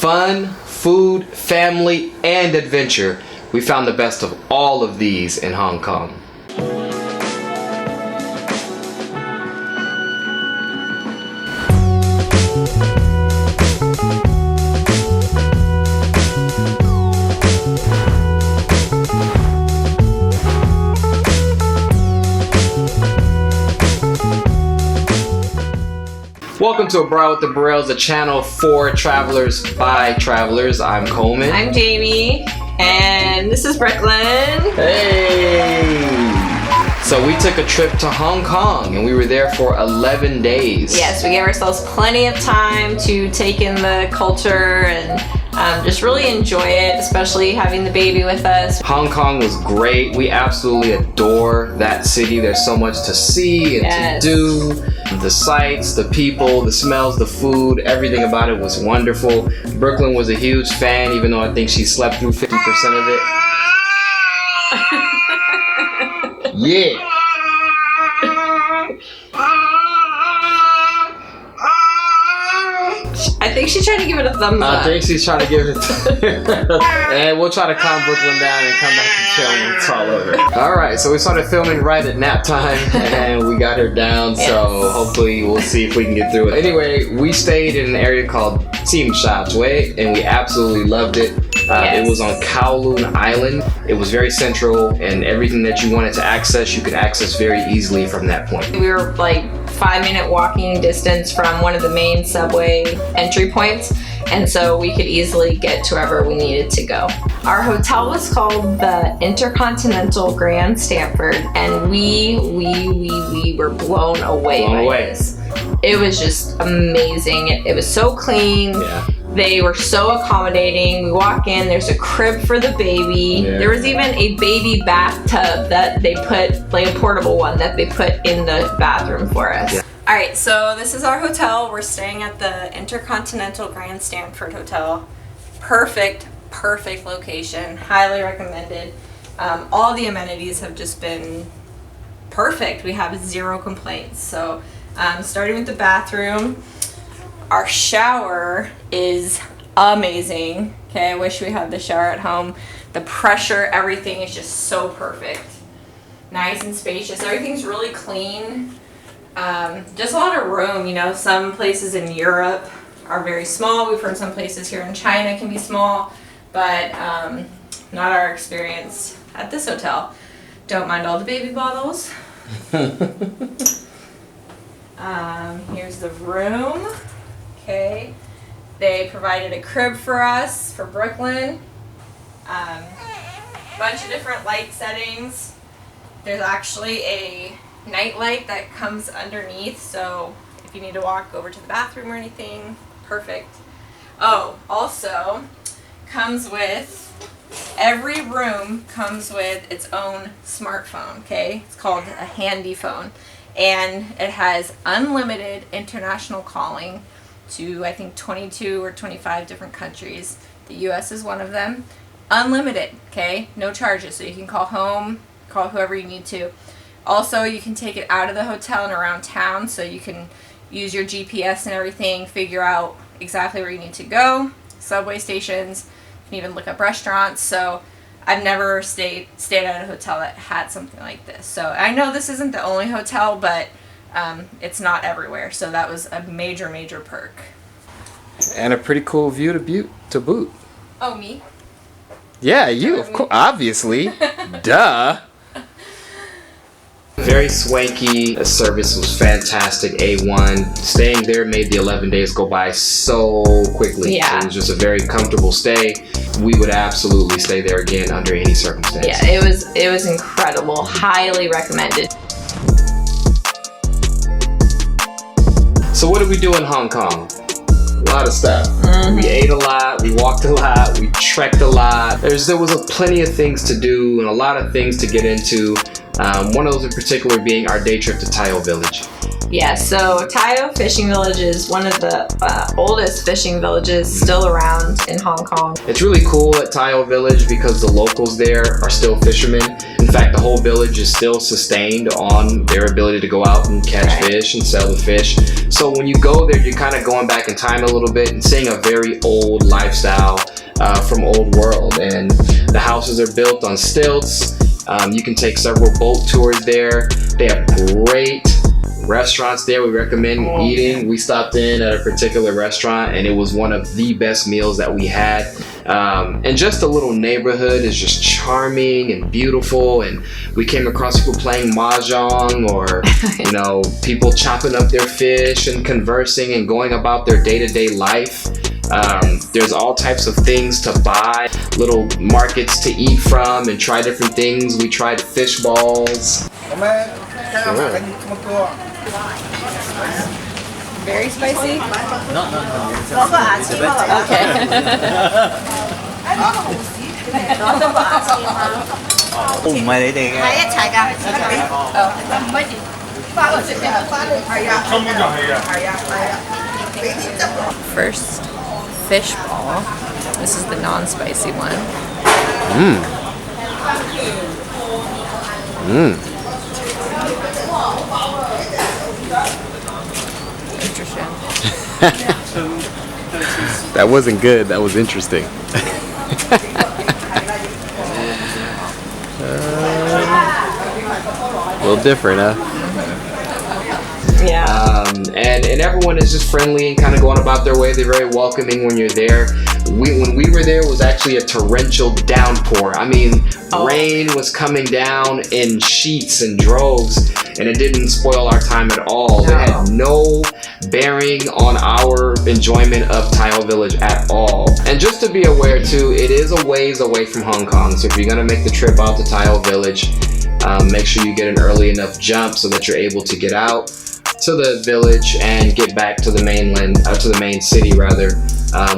fun, food, family, and adventure. We found the best of all of these in Hong Kong. Welcome to A Bra with the Burrells, a channel for travelers by travelers. I'm Coleman. I'm Jamie. And this is Brooklyn. Hey! So we took a trip to Hong Kong and we were there for 11 days. Yes, we gave ourselves plenty of time to take in the culture and just really enjoy it, especially having the baby with us. Hong Kong was great. We absolutely adore that city. There's so much to see and to do. The sights, the people, the smells, the food, everything about it was wonderful. Brooklyn was a huge fan, even though I think she slept through 50% of it. Yeah. I think she's trying to give it a thumbs up. I think she's trying to give it and we'll try to calm Brooklyn down and come back and film when it's all over. Alright, so we started filming right at nap time and we got her down, so hopefully we'll see if we can get through it. Anyway, we stayed in an area called Tsim Sha Tsui and we absolutely loved it. It was on Kowloon Island. It was very central and everything that you wanted to access, you could access very easily from that point. We were like 5-minute walking distance from one of the main subway entry points, and so we could easily get to wherever we needed to go. Our hotel was called the Intercontinental Grand Stanford, and we were blown away by this. It was just amazing. It was so clean. Yeah. They were so accommodating. We walk in, there's a crib for the baby. Yeah. There was even a baby bathtub that they put, like a portable one that they put in the bathroom for us. Yeah. All right, so this is our hotel. We're staying at the Intercontinental Grand Stanford Hotel. Perfect location. Highly recommended. All the amenities have just been perfect. We have 0 complaints. So starting with the bathroom, our shower is amazing. Okay, I wish we had the shower at home. The pressure, everything is just so perfect. Nice and spacious. Everything's really clean. Just a lot of room. You know, some places in Europe are very small. We've heard some places here in China can be small, but not our experience at this hotel. Don't mind all the baby bottles. Here's the room. Okay, they provided a crib for us, for Brooklyn. Bunch of different light settings. There's actually a night light that comes underneath, so if you need to walk over to the bathroom or anything, perfect. Oh, also comes with, every room comes with its own smartphone, okay? It's called a handy phone, and it has unlimited international calling to, I think, 22 or 25 different countries. The US is one of them. Unlimited, okay? No charges, so you can call home, call whoever you need to. Also, you can take it out of the hotel and around town, so you can use your GPS and everything, figure out exactly where you need to go. Subway stations, you can even look up restaurants. So I've never stayed at a hotel that had something like this. So I know this isn't the only hotel, but it's not everywhere, so that was a major perk. And a pretty cool view to boot. Oh, me? Yeah, you, of course, obviously. Duh. Very swanky. The service was fantastic. A1. Staying there made the 11 days go by so quickly. Yeah. It was just a very comfortable stay. We would absolutely stay there again under any circumstance. Yeah, it was incredible. Highly recommended. So what did we do in Hong Kong? A lot of stuff. We ate a lot, we walked a lot, we trekked a lot. There was plenty of things to do and a lot of things to get into. One of those in particular being our day trip to Tai Village. Yeah, so Tayo Fishing Village is one of the oldest fishing villages still around in Hong Kong. It's really cool at Tayo Village because the locals there are still fishermen. In fact, the whole village is still sustained on their ability to go out and catch fish and sell the fish. So when you go there, you're kind of going back in time a little bit and seeing a very old lifestyle from old world. And the houses are built on stilts. You can take several boat tours there. They have great restaurants there we recommend eating. We stopped in at a particular restaurant and it was one of the best meals that we had. And just the little neighborhood is just charming and beautiful, and we came across people playing mahjong or you know, people chopping up their fish and conversing and going about their day-to-day life. There's all types of things to buy, little markets to eat from and try different things. We tried fish balls. Very spicy? No. Okay. First fish ball. This is the non-spicy one. Interesting. That wasn't good. That was interesting. A little different, huh? Yeah. And everyone is just friendly and kind of going about their way. They're very welcoming when you're there. When we were there, it was actually a torrential downpour. I mean, rain was coming down in sheets and droves, and it didn't spoil our time at all. It had no bearing on our enjoyment of Tayo Village at all. And just to be aware too, it is a ways away from Hong Kong. So if you're gonna make the trip out to Tayo Village, make sure you get an early enough jump so that you're able to get out to the village and get back to the mainland, to the main city rather,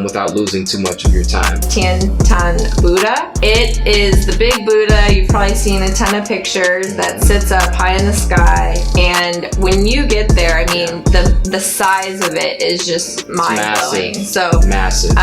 without losing too much of your time. Tian Tan Buddha. It is the big Buddha. You've probably seen a ton of pictures that sits up high in the sky. And when you get there, I mean, the size of it is just mind-blowing. So massive.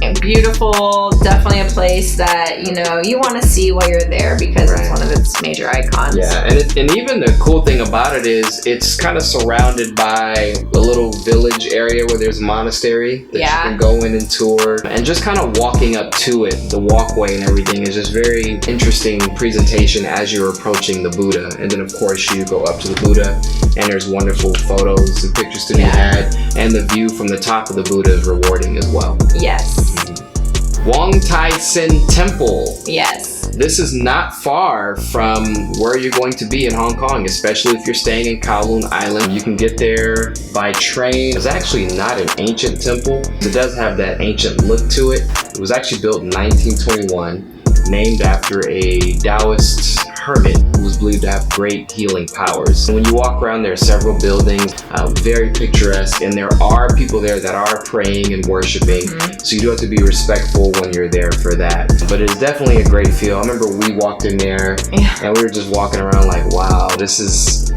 And beautiful, definitely a place that, you know, you want to see while you're there because it's one of its major icons. Yeah, and even the cool thing about it is it's kind of surrounded by a little village area where there's a monastery that you can go in and tour. And just kind of walking up to it, the walkway and everything is just very interesting presentation as you're approaching the Buddha. And then of course you go up to the Buddha and there's wonderful photos and pictures to be had. And the view from the top of the Buddha is rewarding as well. Yes. Wong Tai Sin Temple. Yes. This is not far from where you're going to be in Hong Kong, especially if you're staying in Kowloon Island. You can get there by train. It's actually not an ancient temple. It does have that ancient look to it. It was actually built in 1921, named after a Taoist hermit who was believed to have great healing powers. And when you walk around, there are several buildings, very picturesque, and there are people there that are praying and worshiping. So you do have to be respectful when you're there for that. But it's definitely a great feel. I remember we walked in there and we were just walking around like, wow, this is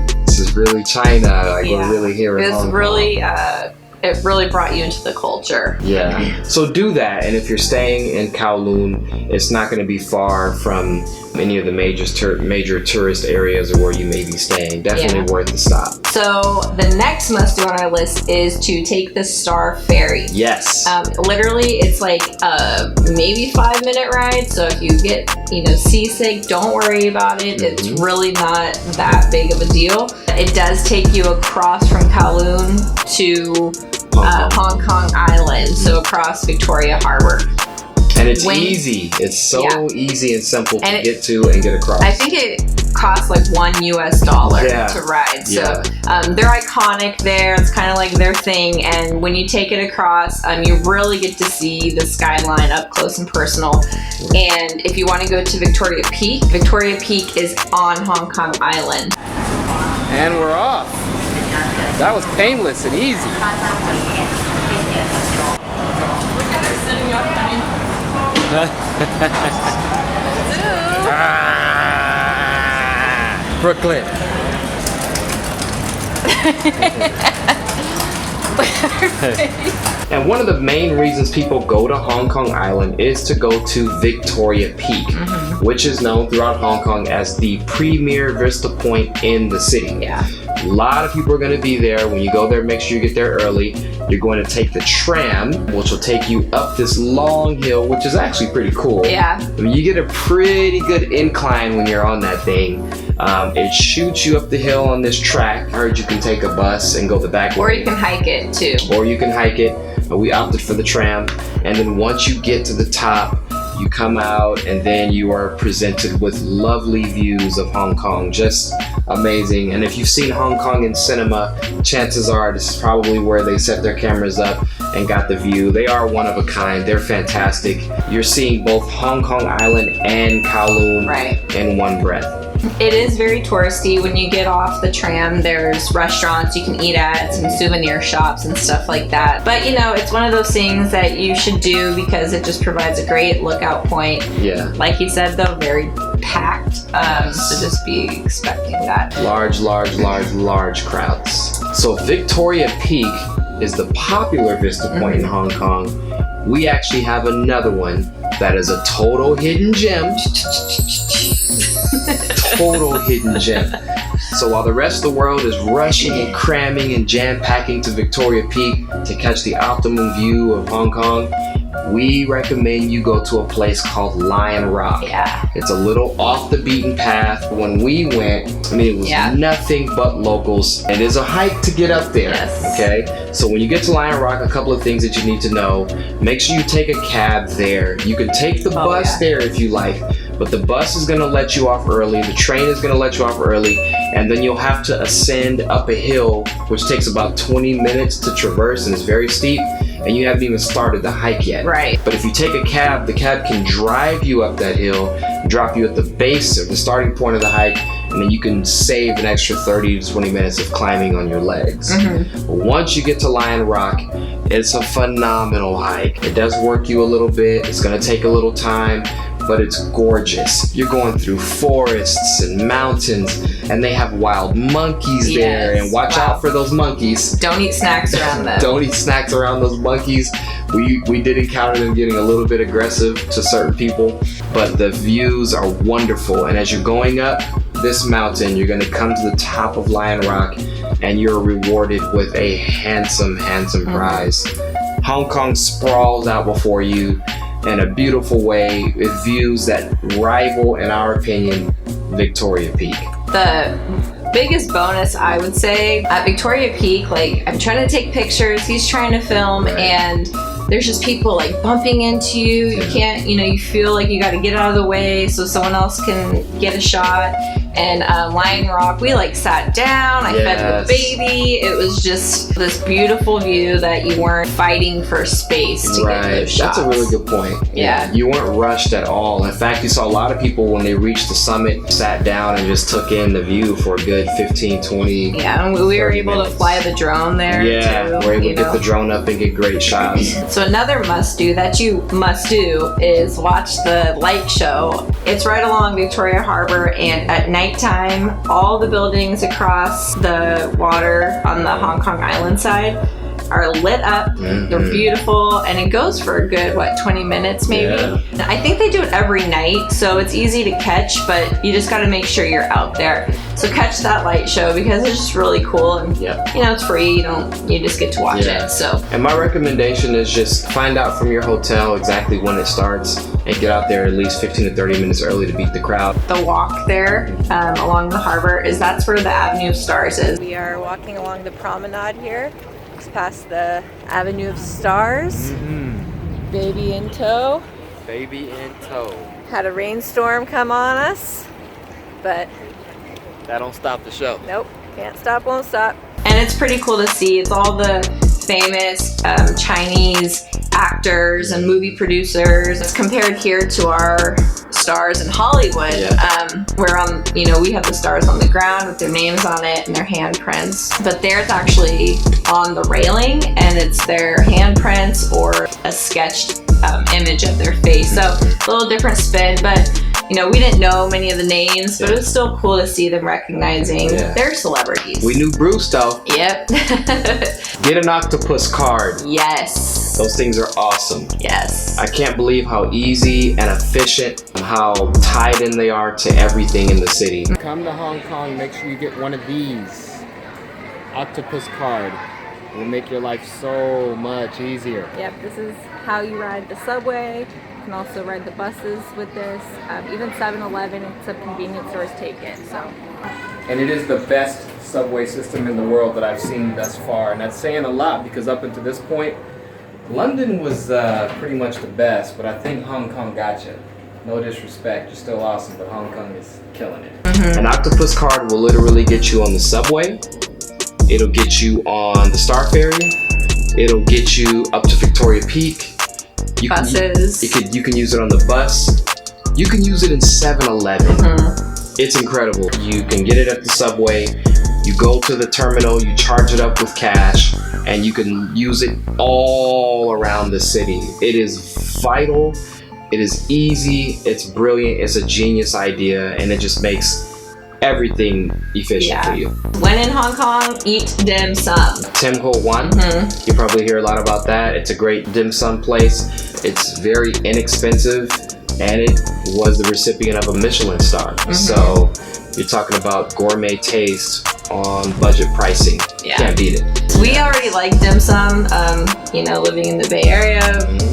really China. Like we're really here in Hong Kong. It really brought you into the culture. Yeah. So do that. And if you're staying in Kowloon, it's not going to be far from any of the major tourist areas or where you may be staying. Definitely worth the stop. So the next must do on our list is to take the Star Ferry. Yes. Literally, it's like a maybe 5-minute ride. So if you get, seasick, don't worry about it. It's really not that big of a deal. It does take you across from Kowloon to Hong Kong Island, so across Victoria Harbor. And it's easy. It's so easy and simple to get to and get across. I think it costs like $1 to ride. So they're iconic there. It's kind of like their thing. And when you take it across, you really get to see the skyline up close and personal. And if you want to go to Victoria Peak is on Hong Kong Island. And we're off. That was painless and easy. Brooklyn. And one of the main reasons people go to Hong Kong Island is to go to Victoria Peak, which is known throughout Hong Kong as the premier vista point in the city. Yeah. A lot of people are going to be there. When you go there, make sure you get there early. You're going to take the tram, which will take you up this long hill, which is actually pretty cool. Yeah. I mean, you get a pretty good incline when you're on that thing. It shoots you up the hill on this track. I heard you can take a bus and go the back way. Or you can hike it too. Or you can hike it. We opted for the tram. And then once you get to the top, you come out and then you are presented with lovely views of Hong Kong. Just amazing. And if you've seen Hong Kong in cinema, chances are this is probably where they set their cameras up and got the view. They are one of a kind. They're fantastic. You're seeing both Hong Kong Island and Kowloon in one breath. It is very touristy. When you get off the tram, there's restaurants you can eat at, some souvenir shops and stuff like that. But you know, it's one of those things that you should do because it just provides a great lookout point. Yeah. Like you said though, very packed. So just be expecting that. Large crowds. So Victoria Peak is the popular vista point in Hong Kong. We actually have another one that is a total hidden gem. Total hidden gem. So while the rest of the world is rushing and cramming and jam-packing to Victoria Peak to catch the optimum view of Hong Kong, we recommend you go to a place called Lion Rock. Yeah. It's a little off the beaten path. When we went, I mean, it was nothing but locals. It is a hike to get up there. Yes. Okay? So when you get to Lion Rock, a couple of things that you need to know. Make sure you take a cab there. You can take the bus there if you like, but the bus is going to let you off early. The train is going to let you off early, and then you'll have to ascend up a hill, which takes about 20 minutes to traverse, and it's very steep, and you haven't even started the hike yet. Right. But if you take a cab, the cab can drive you up that hill, drop you at the base of the starting point of the hike, and then you can save an extra 30 to 20 minutes of climbing on your legs. Once you get to Lion Rock, it's a phenomenal hike. It does work you a little bit. It's going to take a little time, but it's gorgeous. You're going through forests and mountains, and they have wild monkeys there, and watch out for those monkeys. Don't eat snacks around them. Don't eat snacks around those monkeys. We did encounter them getting a little bit aggressive to certain people, but the views are wonderful. And as you're going up this mountain, you're gonna come to the top of Lion Rock, and you're rewarded with a handsome prize. Hong Kong sprawls out before you in a beautiful way with views that rival, in our opinion, Victoria Peak. The biggest bonus, I would say, at Victoria Peak, like, I'm trying to take pictures, he's trying to film, and there's just people like bumping into you. You can't, you feel like you got to get out of the way so someone else can get a shot. And Lion Rock, we like sat down, I fed the baby. It was just this beautiful view that you weren't fighting for space to get those shots. That's a really good point. Yeah. You weren't rushed at all. In fact, you saw a lot of people when they reached the summit, sat down and just took in the view for a good 15, 20. Yeah, and we were able to fly the drone there too. We're able to get the drone up and get great shots. So another must do that you must do is watch the light show. It's right along Victoria Harbor, and at nighttime, all the buildings across the water on the Hong Kong Island side are lit up. They're beautiful, and it goes for a good 20 minutes maybe. I think they do it every night, so it's easy to catch, but you just got to make sure you're out there. So catch that light show because it's just really cool, and it's free. You just get to watch it. So, and my recommendation is just find out from your hotel exactly when it starts and get out there at least 15 to 30 minutes early to beat the crowd. The walk there along the harbor that's where the Avenue of Stars is. We are walking along the promenade here, just past the Avenue of Stars. Baby in tow. Baby in tow. Had a rainstorm come on us, but that don't stop the show. Nope, can't stop, won't stop. And it's pretty cool to see. It's all the famous Chinese actors and movie producers. It's compared here to our stars in Hollywood, where we have the stars on the ground with their names on it and their handprints. But theirs actually on the railing, and it's their handprints or a sketched image of their face. So a little different spin, but you know, we didn't know many of the names, but it was still cool to see them recognizing their celebrities. We knew Bruce though. Yep. Get an Octopus Card. Yes. Those things are awesome. Yes. I can't believe how easy and efficient and how tied in they are to everything in the city. Come to Hong Kong, make sure you get one of these. Octopus Card. It will make your life so much easier. Yep, this is how you ride the subway. You can also ride the buses with this. Even 7-Eleven and some convenience stores take it. So. And it is the best subway system in the world that I've seen thus far. And that's saying a lot because up until this point, London was pretty much the best, but I think Hong Kong got you. No disrespect, you're still awesome, but Hong Kong is killing it. An Octopus Card will literally get you on the subway. It'll get you on the Star Ferry. It'll get you up to Victoria Peak. Buses. You can use it on the bus. You can use it in 7-Eleven. It's incredible. You can get it at the subway. You go to the terminal, you charge it up with cash, and you can use it all around the city. It is vital. It is easy. It's brilliant. It's a genius idea, and it just makes everything efficient for you. When in Hong Kong, eat dim sum. Ho Wan. You probably hear a lot about that. It's a great dim sum place. It's very inexpensive, and it was the recipient of a Michelin star. So you're talking about gourmet taste on budget pricing. Can't beat it. We already like dim sum. You know, living in the Bay Area,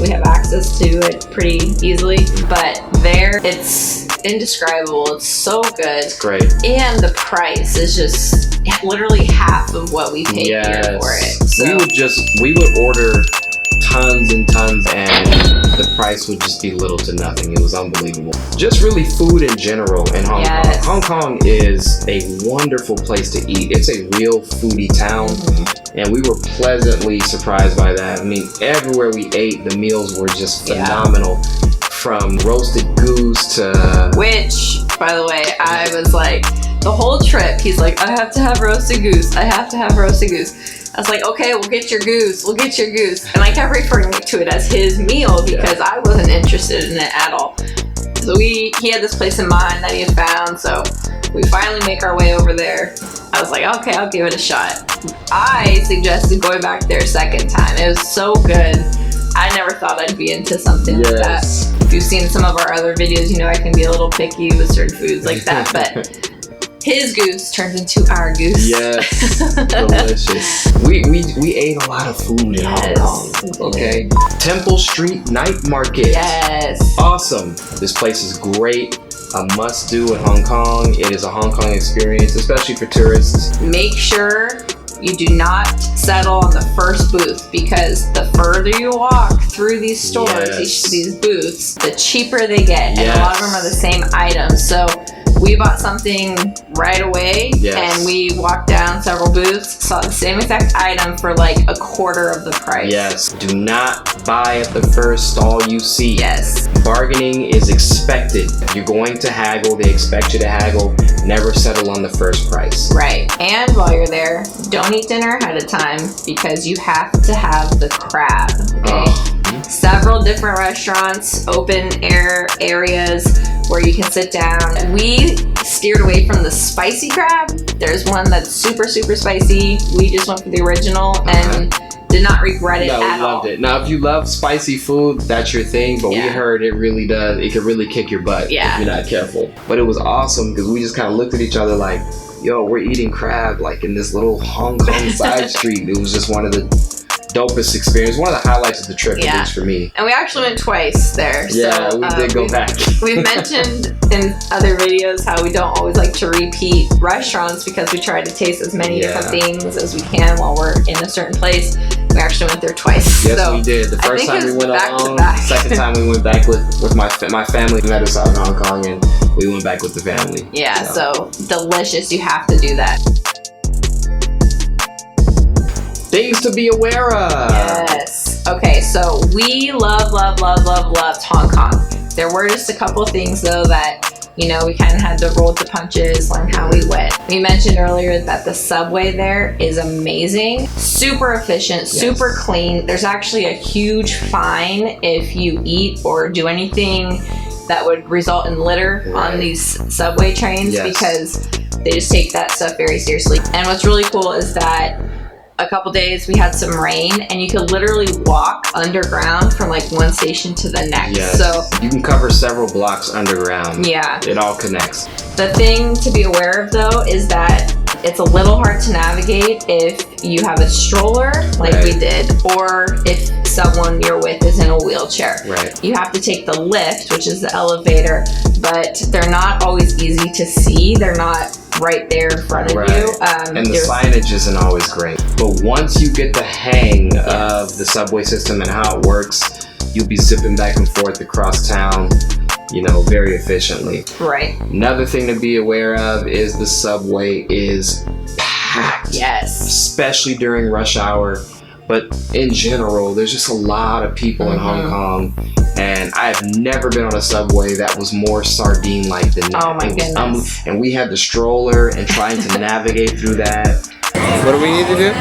we have access to it pretty easily. But there, it's indescribable. It's so good. It's great. And the price is just literally half of what we pay here for it. So We would order tons and tons, and the price would just be little to nothing. It was unbelievable. Just really food in general in Hong Kong. Hong Kong is a wonderful place to eat. It's a real foodie town, and we were pleasantly surprised by that. I mean, everywhere we ate, the meals were just phenomenal. From roasted goose to... Which, by the way, I was like, the whole trip, he's like, I have to have roasted goose. I have to have roasted goose. I was like, okay, we'll get your goose. We'll get your goose. And I kept referring to it as his meal because I wasn't interested in it at all. So he had this place in mind that he had found. So we finally make our way over there. I was like, okay, I'll give it a shot. I suggested going back there a second time. It was so good. I never thought I'd be into something like that. If you've seen some of our other videos, you know I can be a little picky with certain foods like that, but his goose turns into our goose. Yes, delicious. We ate a lot of food in Hong Kong. Okay, Temple Street Night Market. Yes, awesome. This place is great. A must-do in Hong Kong. It is a Hong Kong experience, especially for tourists. Make sure you do not settle on the first booth because the further you walk through these stores, these booths, the cheaper they get. And a lot of them are the same items. So we bought something right away and we walked down several booths, saw the same exact item for like a quarter of the price. Yes. Do not buy at the first stall you see. Yes. Bargaining is expected. If you're going to haggle, they expect you to haggle. Never settle on the first price. Right. And while you're there, don't eat dinner ahead of time because you have to have the crab. Okay. Several different restaurants, open air areas where you can sit down. We steered away from the spicy crab. There's one that's super, super spicy. We just went for the original and did not regret it at all. No, we loved it. Now, if you love spicy food, that's your thing, but we heard it really does. It could really kick your butt if you're not careful. But it was awesome because we just kind of looked at each other like, yo, we're eating crab like in this little Hong Kong side street. It was just one of the dopest experience. One of the highlights of the trip, at least for me. And we actually went twice there. Yeah, so, we did go back. We've mentioned in other videos how we don't always like to repeat restaurants because we try to taste as many different things as we can while we're in a certain place. We actually went there twice. Yes, so we did. The first time we went alone. The second time we went back with my family. Met us out in Hong Kong and we went back with the family. Yeah, so delicious. You have to do that. Things to be aware of. Yes. Okay, so we loved Hong Kong. There were just a couple things though that You know, we kind of had to roll with the punches, learn how we went. We mentioned earlier that the subway there is amazing, super efficient, super clean. There's actually a huge fine if you eat or do anything that would result in litter on these subway trains because they just take that stuff very seriously. And what's really cool is that a couple days we had some rain and you could literally walk underground from like one station to the next. So you can cover several blocks underground. Yeah. It all connects. The thing to be aware of though is that it's a little hard to navigate if you have a stroller like we did, or if someone you're with is in a wheelchair. Right. You have to take the lift, which is the elevator, but they're not always easy to see. They're not right there in front of you. And the signage isn't always great. But once you get the hang of the subway system and how it works, you'll be zipping back and forth across town, you know, very efficiently. Right. Another thing to be aware of is the subway is packed. Yes. Especially during rush hour. But in general, there's just a lot of people in Hong Kong. And I've never been on a subway that was more sardine-like than that. Oh my goodness. And we had the stroller and trying to navigate through that. What do we need to do?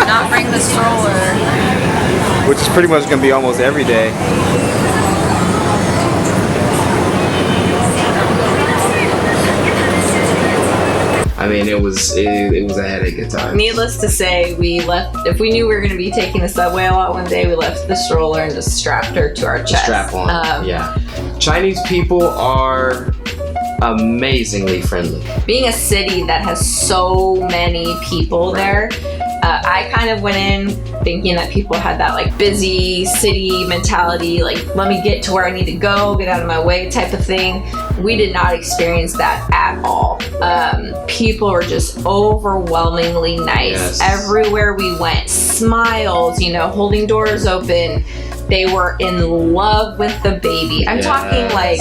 Not bring the stroller. Which is pretty much going to be almost every day. I mean, it was a headache at times. Needless to say, we left. If we knew we were going to be taking the subway a lot one day, we left the stroller and just strapped her to our chest. Strap on. Yeah. Chinese people are amazingly friendly. Being a city that has so many people there, I kind of went in thinking that people had that like busy city mentality, like let me get to where I need to go, get out of my way type of thing. We did not experience that at all. People were just overwhelmingly nice. Everywhere we went, smiles, you know, holding doors open. They were in love with the baby. I'm talking like,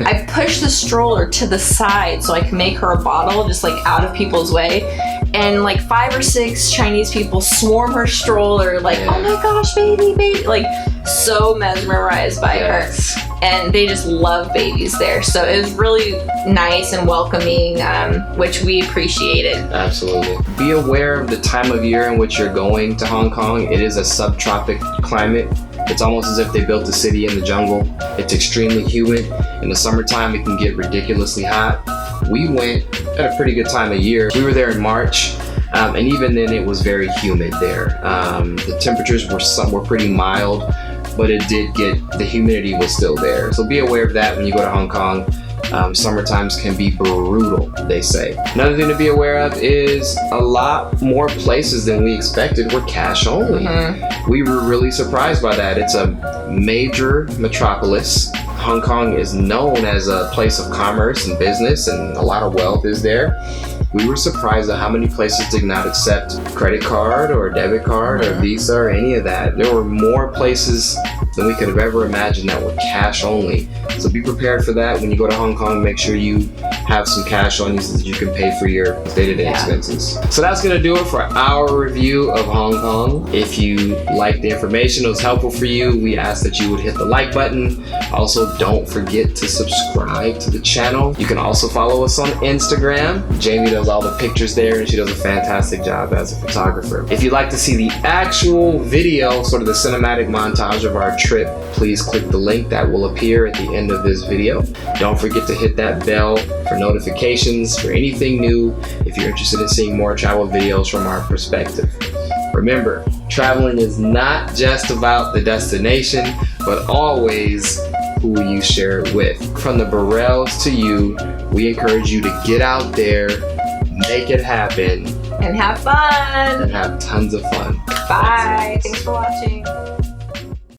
I pushed the stroller to the side so I could make her a bottle just like out of people's way. And like 5 or 6 Chinese people swarm her stroller like, oh my gosh, baby. Like so mesmerized by her. And they just love babies there. So it was really nice and welcoming, which we appreciated. Absolutely. Be aware of the time of year in which you're going to Hong Kong. It is a subtropic climate. It's almost as if they built the city in the jungle. It's extremely humid. In the summertime, it can get ridiculously hot. We went at a pretty good time of year. We were there in March, and even then it was very humid there. The temperatures were pretty mild, but the humidity was still there. So be aware of that when you go to Hong Kong. Summer times can be brutal, they say. Another thing to be aware of is a lot more places than we expected were cash only. We were really surprised by that. It's a major metropolis. Hong Kong is known as a place of commerce and business, and a lot of wealth is there. We were surprised at how many places did not accept credit card or debit card or Visa or any of that. There were more places than we could have ever imagined that were cash only. So be prepared for that when you go to Hong Kong. Make sure you have some cash on you so that you can pay for your day-to-day expenses. So that's gonna do it for our review of Hong Kong. If you liked the information, it was helpful for you, we ask that you would hit the like button. Also, don't forget to subscribe to the channel. You can also follow us on Instagram. Jamie does all the pictures there and she does a fantastic job as a photographer. If you'd like to see the actual video, sort of the cinematic montage of our trip, please click the link that will appear at the end of this video. Don't forget to hit that bell for notifications for anything new if you're interested in seeing more travel videos from our perspective. Remember, traveling is not just about the destination, but always who you share it with. From the Burrells to you, we encourage you to get out there, make it happen, and have fun. And have tons of fun. Bye. Thanks for watching.